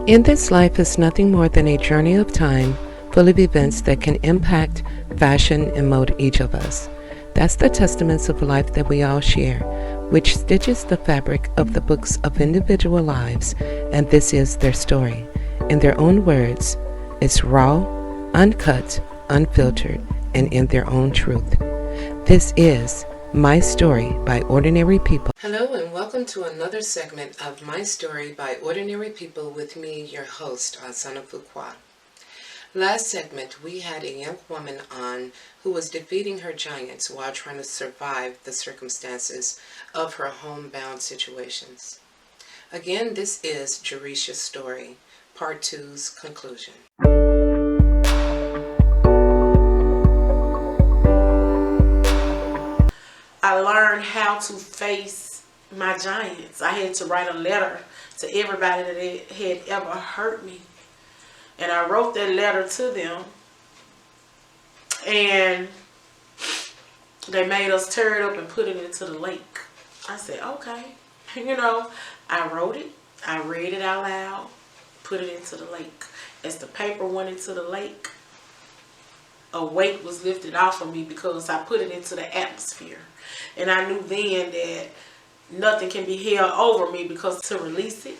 In this life is nothing more than a journey of time full of events that can impact, fashion, and mold each of us. That's the testaments of life that we all share, which stitches the fabric of the books of individual lives, and this is their story. In their own words, it's raw, uncut, unfiltered, and in their own truth. This is My Story by Ordinary People. Hello and welcome to another segment of My Story by Ordinary People with me, your host, Asana Fuqua. Last segment, we had a young woman on who was defeating her giants while trying to survive the circumstances of her homebound situations. Again, this is Geresha's story, Part 2's conclusion. I learned how to face my giants. I had to write a letter to everybody that had ever hurt me. And I wrote that letter to them. And they made us tear it up and put it into the lake. I said, okay. I wrote it. I read it out loud. Put it into the lake. As the paper went into the lake, a weight was lifted off of me because I put it into the atmosphere. And I knew then that nothing can be held over me because to release it.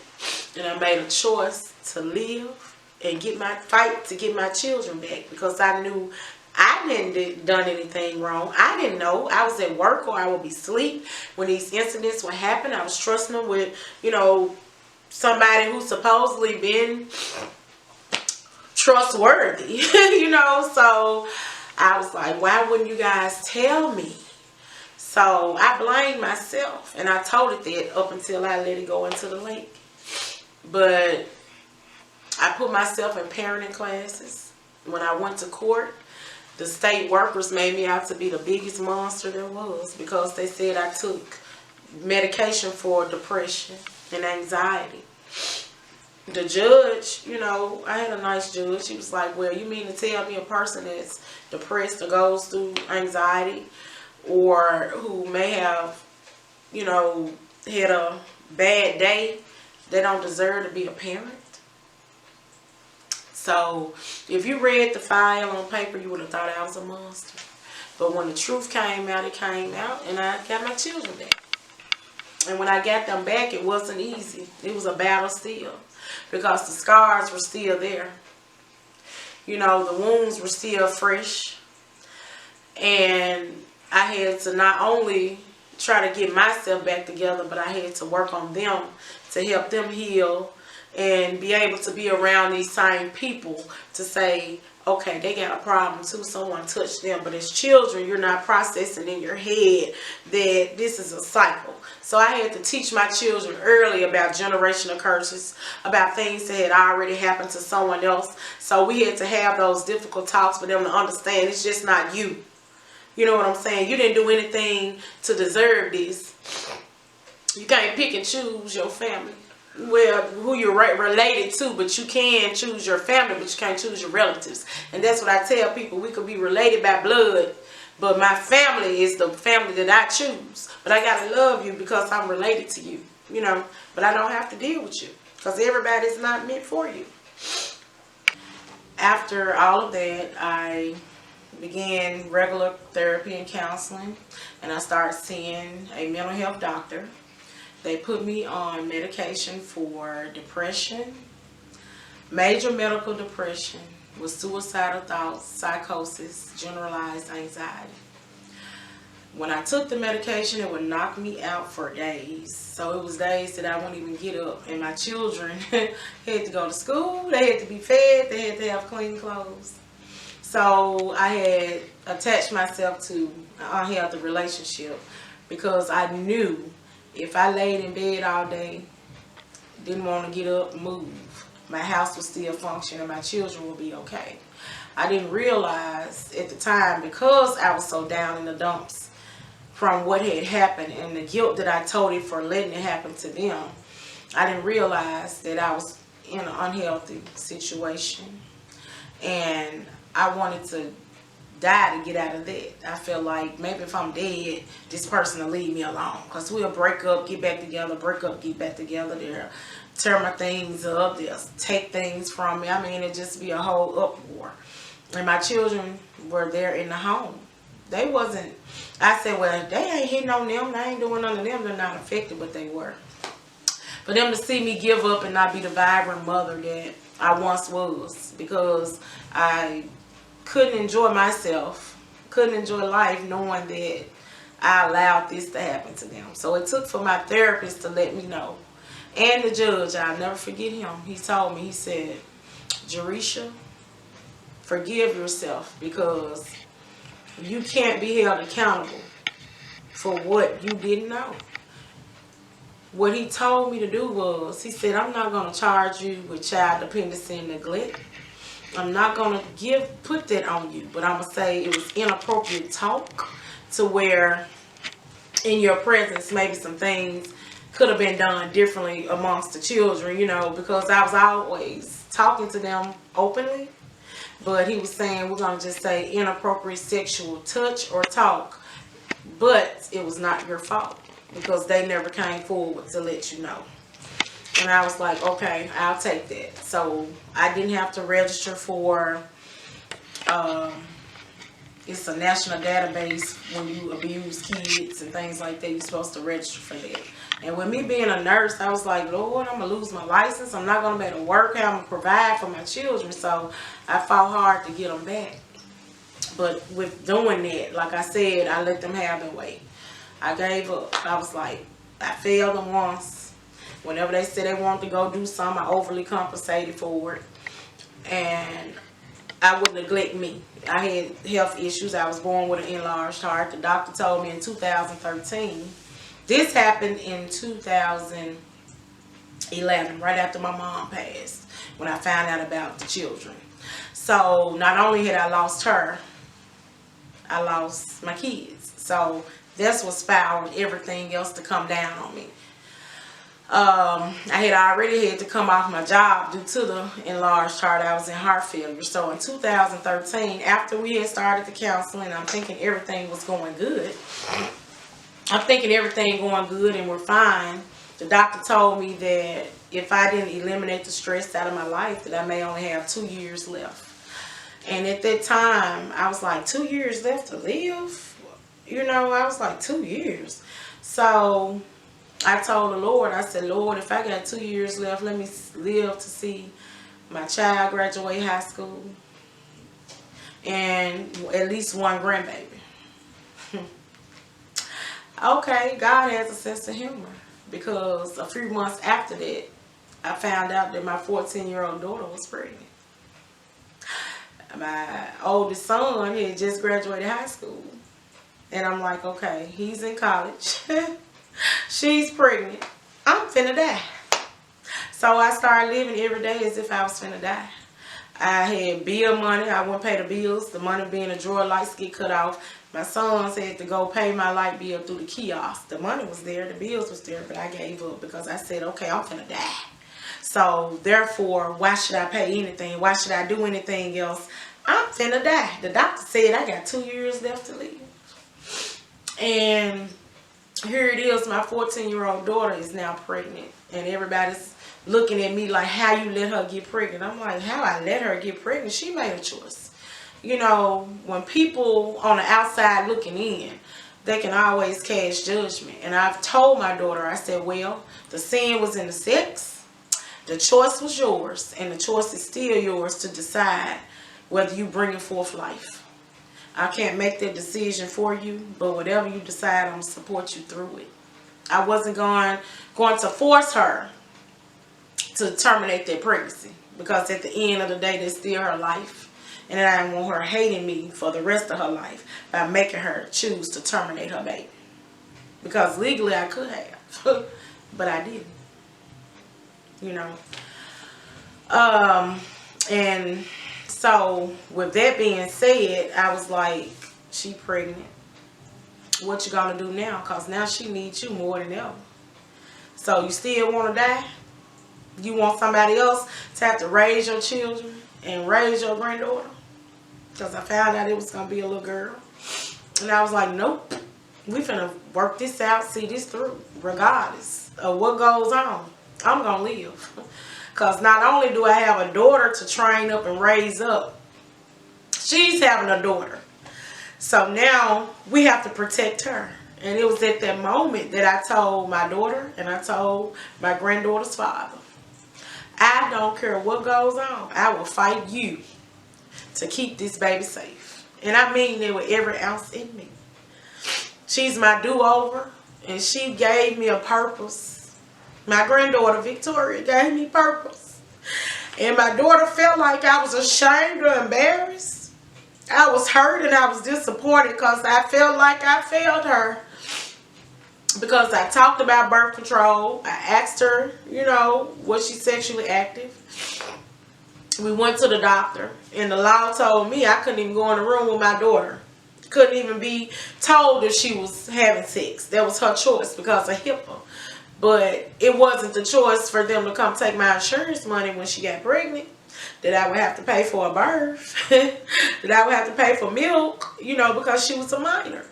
And I made a choice to live and fight to get my children back, because I knew I hadn't done anything wrong. I didn't know. I was at work or I would be asleep when these incidents would happen. I was trusting them with, somebody who's supposedly been trustworthy, so I was like, why wouldn't you guys tell me? So I blamed myself, and I told it that up until I let it go into the lake. But I put myself in parenting classes. When I went to court, the state workers made me out to be the biggest monster there was, because they said I took medication for depression and anxiety. The judge, I had a nice judge. He was like, well, you mean to tell me a person that's depressed or goes through anxiety, or who may have, had a bad day, they don't deserve to be a parent? So if you read the file on paper, you would have thought I was a monster. But when the truth came out, it came out, and I got my children back. And when I got them back, it wasn't easy. It was a battle still, because the scars were still there. The wounds were still fresh. And I had to not only try to get myself back together, but I had to work on them to help them heal and be able to be around these same people to say, okay, they got a problem too, someone touched them. But as children, you're not processing in your head that this is a cycle. So I had to teach my children early about generational curses, about things that had already happened to someone else. So we had to have those difficult talks for them to understand it's just not you. You know what I'm saying? You didn't do anything to deserve this. You can't pick and choose your family. Well, who you're related to, but you can choose your family, but you can't choose your relatives. And that's what I tell people. We could be related by blood, but my family is the family that I choose. But I got to love you because I'm related to you, But I don't have to deal with you because everybody's not meant for you. After all of that, I began regular therapy and counseling, and I started seeing a mental health doctor. They put me on medication for depression, major medical depression with suicidal thoughts, psychosis, generalized anxiety. When I took the medication, it would knock me out for days. So it was days that I wouldn't even get up. And my children had to go to school, they had to be fed, they had to have clean clothes. So I had attached myself to an unhealthy relationship, because I knew if I laid in bed all day, didn't want to get up and move, my house would still function and my children would be okay. I didn't realize at the time, because I was so down in the dumps from what had happened and the guilt that I toted for letting it happen to them, I didn't realize that I was in an unhealthy situation. And I wanted to die to get out of that. I feel like maybe if I'm dead, this person will leave me alone. Because we'll break up, get back together, break up, get back together. They'll tear my things up. They'll take things from me. I mean, it'd just be a whole uproar. And my children were there in the home. They wasn't, I said, well, they ain't hitting on them. They ain't doing none of them. They're not affected, but they were. For them to see me give up and not be the vibrant mother that I once was, because I couldn't enjoy myself, couldn't enjoy life knowing that I allowed this to happen to them. So it took for my therapist to let me know. And the judge, I'll never forget him. He told me, he said, Geresha, forgive yourself, because you can't be held accountable for what you didn't know. What he told me to do was, he said, I'm not going to charge you with child dependency and neglect. I'm not going to put that on you, but I'm going to say it was inappropriate talk to where in your presence maybe some things could have been done differently amongst the children, you know, because I was always talking to them openly. But he was saying, we're going to just say inappropriate sexual touch or talk, but it was not your fault because they never came forward to let you know. And I was like, okay, I'll take that. So I didn't have to register for, it's a national database when you abuse kids and things like that. You're supposed to register for that. And with me being a nurse, I was like, Lord, I'm going to lose my license. I'm not going to be able to work. How I'm going to provide for my children. So I fought hard to get them back. But with doing that, like I said, I let them have their way. I gave up. I was like, I failed them once. Whenever they said they wanted to go do something, I overly compensated for it. And I would neglect me. I had health issues. I was born with an enlarged heart. The doctor told me in 2013. This happened in 2011, right after my mom passed, when I found out about the children. So not only had I lost her, I lost my kids. So that's what spiraled everything else to come down on me. I had already had to come off my job due to the enlarged heart. I was in heart failure. So in 2013, after we had started the counseling, I'm thinking everything was going good. And we're fine. The doctor told me that if I didn't eliminate the stress out of my life, that I may only have 2 years left. And at that time, I was like, 2 years left to live? You know, I was like, 2 years. So I told the Lord, I said, Lord, if I got 2 years left, let me live to see my child graduate high school and at least one grandbaby. Okay, God has a sense of humor, because a few months after that, I found out that my 14-year-old daughter was pregnant. My oldest son had just graduated high school. And I'm like, okay, he's in college. She's pregnant. I'm finna die. So I started living every day as if I was finna die. I had bill money. I wouldn't pay the bills. The money being a drawer, lights get cut off. My sons had to go pay my light bill through the kiosk. The money was there. The bills was there. But I gave up because I said, okay, I'm finna die. So therefore, why should I pay anything? Why should I do anything else? I'm finna die. The doctor said I got 2 years left to live. And here it is, my 14-year-old daughter is now pregnant. And everybody's looking at me like, how you let her get pregnant? I'm like, how I let her get pregnant? She made a choice. You know, when people on the outside looking in, they can always cast judgment. And I've told my daughter, I said, well, the sin was in the sex. The choice was yours. And the choice is still yours to decide whether you bring forth life. I can't make that decision for you, but whatever you decide, I'm going to support you through it. I wasn't going to force her to terminate that pregnancy, because at the end of the day, that's still her life. And I didn't want her hating me for the rest of her life by making her choose to terminate her baby. Because legally I could have, but I didn't. You know. And so with that being said, I was like, she pregnant. What you gonna do now? Because now she needs you more than ever. So you still want to die? You want somebody else to have to raise your children and raise your granddaughter? because I found out it was going to be a little girl. And I was like, nope. We finna work this out, see this through, regardless of what goes on. I'm going to live. Because not only do I have a daughter to train up and raise up, she's having a daughter. So now we have to protect her. And it was at that moment that I told my daughter and I told my granddaughter's father, I don't care what goes on. I will fight you to keep this baby safe. And I mean it with every ounce in me. She's my do-over, and she gave me a purpose. My granddaughter, Victoria, gave me purpose. And my daughter felt like I was ashamed or embarrassed. I was hurt and I was disappointed because I felt like I failed her. Because I talked about birth control. I asked her, was she sexually active? We went to the doctor, and the law told me I couldn't even go in the room with my daughter. Couldn't even be told if she was having sex. That was her choice because of HIPAA. But it wasn't the choice for them to come take my insurance money when she got pregnant. That I would have to pay for a birth. That I would have to pay for milk, because she was a minor.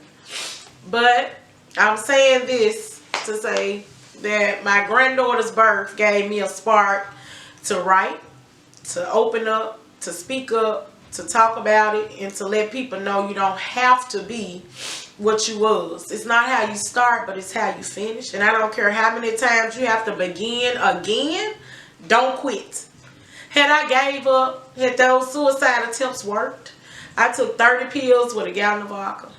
But I'm saying this to say that my granddaughter's birth gave me a spark to write, to open up, to speak up, to talk about it, and to let people know you don't have to be what you was. It's not how you start, but it's how you finish. And I don't care how many times you have to begin again, don't quit. Had I gave up, had those suicide attempts worked, I took 30 pills with a gallon of vodka.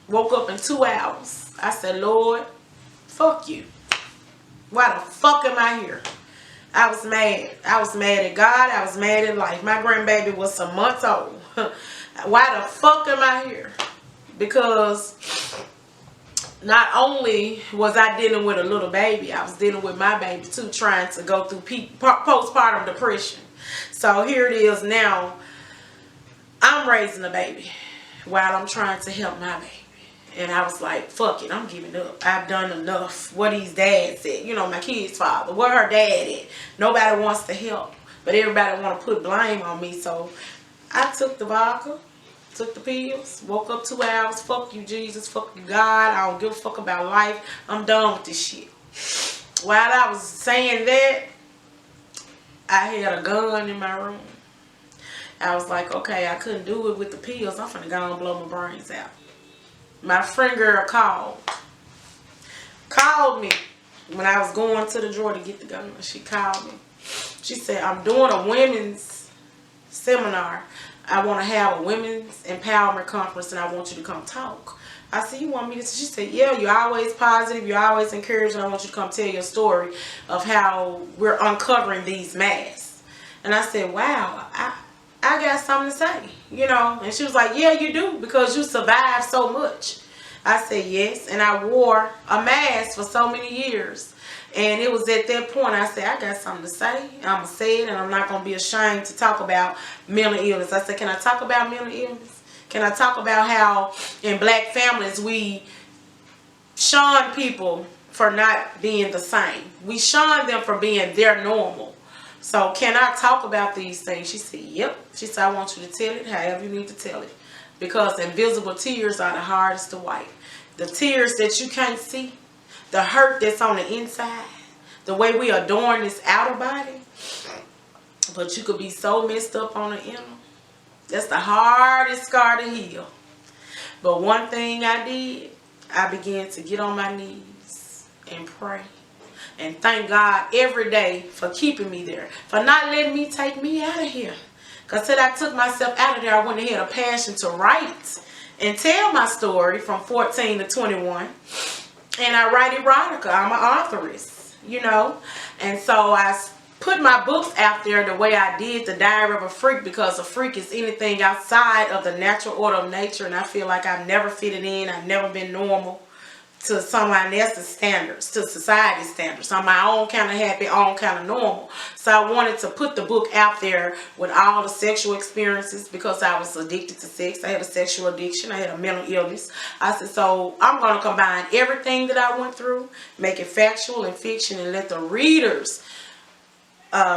Woke up in 2 hours. I said, Lord, fuck you. Why the fuck am I here? I was mad. I was mad at God. I was mad at life. My grandbaby was some months old. Why the fuck am I here? Because not only was I dealing with a little baby, I was dealing with my baby too, trying to go through postpartum depression. So here it is now. I'm raising a baby while I'm trying to help my baby. And I was like, fuck it, I'm giving up. I've done enough. What his dad said, my kid's father, where her dad at. Nobody wants to help, but everybody want to put blame on me. So I took the vodka, took the pills, woke up 2 hours. Fuck you, Jesus. Fuck you, God. I don't give a fuck about life. I'm done with this shit. While I was saying that, I had a gun in my room. I was like, okay, I couldn't do it with the pills. I'm finna go and blow my brains out. My friend girl called me when I was going to the drawer to get the gun. She called me. She said, I'm doing a women's seminar. I want to have a women's empowerment conference and I want you to come talk. I said, you want me to? She said, yeah, you're always positive. You're always encouraging. I want you to come tell your story of how we're uncovering these masks. And I said, wow, I got something to say, And she was like, yeah, you do, because you survived so much. I said, yes. And I wore a mask for so many years. And it was at that point I said, I got something to say. I'm going to say it, and I'm not going to be ashamed to talk about mental illness. I said, can I talk about mental illness? Can I talk about how in black families we shun people for not being the same? We shun them for being their normal. So can I talk about these things? She said, yep. She said, I want you to tell it however you need to tell it. Because invisible tears are the hardest to wipe. The tears that you can't see. The hurt that's on the inside. The way we adorn this outer body. But you could be so messed up on the inner. That's the hardest scar to heal. But one thing I did, I began to get on my knees and pray. And thank God every day for keeping me there. For not letting me take me out of here. Because till I took myself out of there, I went ahead a passion to write and tell my story from 14 to 21. And I write erotica. I'm an authoress, And so I put my books out there the way I did the Diary of a Freak, because a freak is anything outside of the natural order of nature. And I feel like I've never fitted in. I've never been normal to someone else's standards, to society's standards. I'm my own kind of happy, own kind of normal. So I wanted to put the book out there with all the sexual experiences, because I was addicted to sex. I had a sexual addiction. I had a mental illness. I said, so I'm going to combine everything that I went through, make it factual and fiction, and let the readers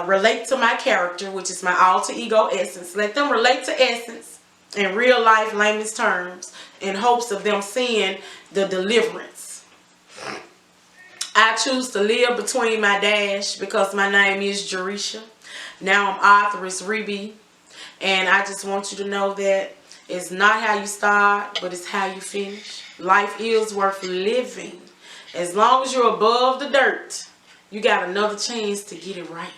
relate to my character, which is my alter ego Essence. Let them relate to Essence in real life layman's terms, in hopes of them seeing the deliverance. I choose to live between my dash because my name is Geresha. Now I'm authoress Rebe. And I just want you to know that it's not how you start, but it's how you finish. Life is worth living. As long as you're above the dirt, you got another chance to get it right.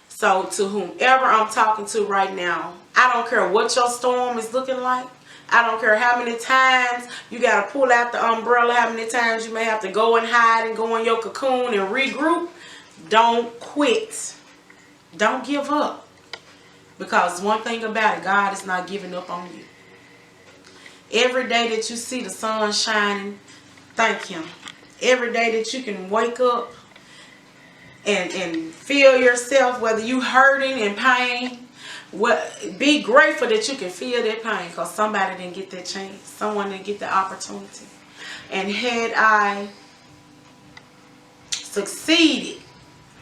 So to whomever I'm talking to right now, I don't care what your storm is looking like. I don't care how many times you got to pull out the umbrella, how many times you may have to go and hide and go in your cocoon and regroup. Don't quit. Don't give up. Because one thing about it, God is not giving up on you. Every day that you see the sun shining, thank Him. Every day that you can wake up and feel yourself, whether you hurting in pain, be grateful that you can feel that pain, because somebody didn't get that chance. Someone didn't get the opportunity. And had I succeeded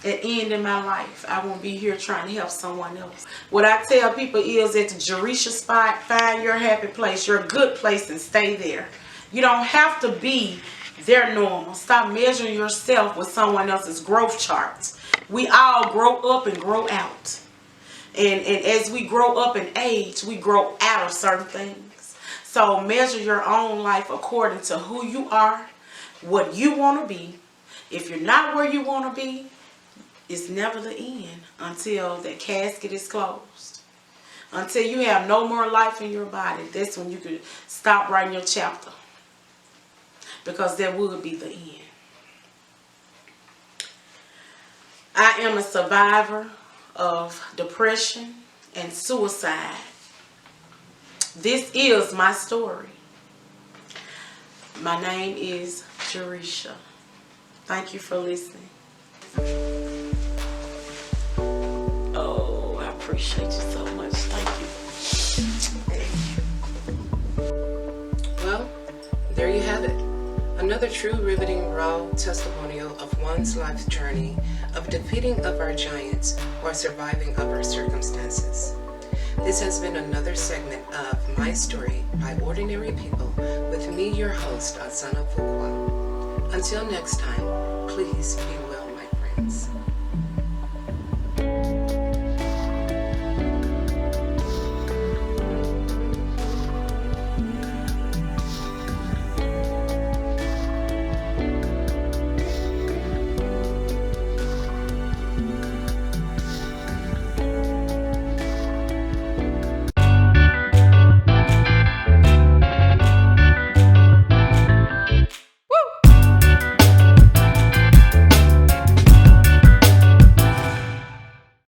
at the end of my life, I won't be here trying to help someone else. What I tell people is, at the Geresha spot, find your happy place, your good place, and stay there. You don't have to be their normal. Stop measuring yourself with someone else's growth charts. We all grow up and grow out. And as we grow up in age, we grow out of certain things. So measure your own life according to who you are, what you want to be. If you're not where you want to be, it's never the end until that casket is closed. Until you have no more life in your body, that's when you can stop writing your chapter. Because that would be the end. I am a survivor of depression and suicide. This is my story. My name is Geresha. Thank you for listening. Oh, I appreciate you so much. Thank you. Well, there you have it. Another true, riveting, raw testimonial of one's life journey of defeating of our giants or surviving of our circumstances. This has been another segment of My Story by Ordinary People with me, your host, Asana Fukwa. Until next time, please be well, my friends.